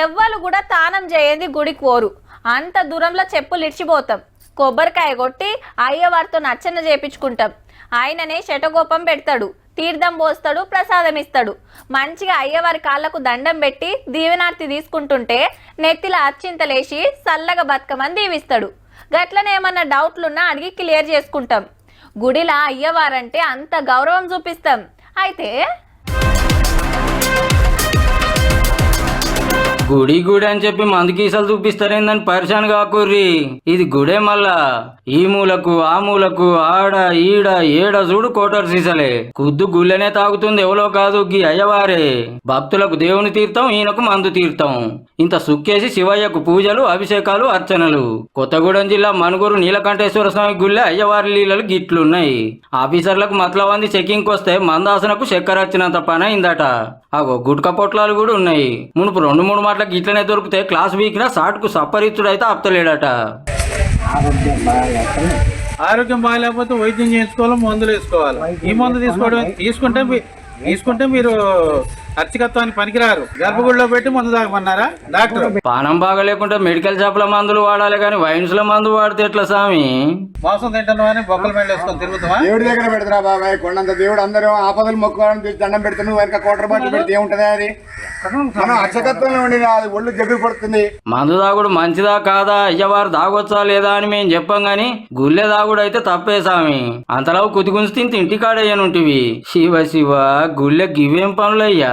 ఎవ్వరు కూడా తానం చేయండి గుడికి పోరు. అంత దూరంలో చెప్పులు ఇడిచిపోతాం. కొబ్బరికాయ కొట్టి అయ్యవారితో నచ్చన చేపించుకుంటాం. ఆయననే శటగోపం పెడతాడు, తీర్థం పోస్తాడు, ప్రసాదం ఇస్తాడు. మంచిగా అయ్యవారి కాళ్ళకు దండం పెట్టి దీవెనార్తి తీసుకుంటుంటే నెత్తిల అచ్చింతలేసి చల్లగా బతుకమని దీవిస్తాడు. గట్లనే ఏమన్నా డౌట్లున్నా అడిగి క్లియర్ చేసుకుంటాం. గుడిలా అయ్యవారంటే అంత గౌరవం చూపిస్తాం. అయితే గుడి గుడి అని చెప్పి మందుకీసలు చూపిస్తారేందని పరిశాన్ కాకుర్రి. ఇది గుడే మళ్ళా. ఈ మూలకు ఆ మూలకు ఆడ ఈడ ఏడ చూడు కోటర్ సీసలే. కుద్దు గుళ్ళనే తాగుతుంది ఎవలో కాదు గీ అయ్యవారే. భక్తులకు దేవుని తీర్థం, ఈయనకు మందు తీర్థం. ఇంత సుక్కేసి శివయ్యకు పూజలు, అభిషేకాలు, అర్చనలు. కొత్తగూడెం జిల్లా మనుగురు నీలకంఠేశ్వర స్వామి గుళ్ళే అయ్యవారి లీలలు గిట్లున్నాయి. ఆఫీసర్లకు మతలవంది చెకింగ్ వస్తే మందాసనకు చక్కెర వచ్చినంత పని అయిందట. అగో గుట్క పొట్లాలు కూడా ఉన్నాయి. మునుపు 2-3 మాటలకు ఇట్లనే దొరికితే క్లాస్ వీక్నా సాటుకు సప్పరిచ్చుడైతే ఆప్తలేడట. ఆరోగ్యం బాగాలేకపోతే వైద్యం చేయించుకోవాలి, మందులు వేసుకోవాలి. ఈ మందు తీసుకుంటే మీరు అర్చకత్వానికి పనికిరారు. గర్భగుడిలో పెట్టి మందు తాగమన్నారా డాక్టర్? పానం బాగా లేకుంటే మెడికల్ షాప్ల మందులు వాడాలి కానీ వైన్స్ లో మందు వాడితే ఎట్లా స్వామి? మోసం తింటున్నావు అని బొక్కల మీద వేసుకొని తిరుగుతావా? దేవుడి దగ్గర పెడతారా బాబాయ్? కొండంత దేవుడు అందరూ ఆపదలు మొక్కుకోవాలని దండం పెడుతు నువ్వు వెనక కోటర్ బాటిల్ పెడితే ఏముంటది? అది మనం అర్చకత్వంలో ఉండి అది ఒళ్ళు జబ్బు పడుతుంది. మందు దాగుడు మంచిదా కాదా, అయ్యవారు దాగొచ్చా లేదా అని మేము చెప్పాం గాని గుళ్ళే దాగుడు అయితే తప్పే స్వామి. అంతలా కుతిగుంచి తింటే ఇంటికాడయ్యనుంటివి. శివ శివ గుళ్ళె గివేం పనులయ్యా.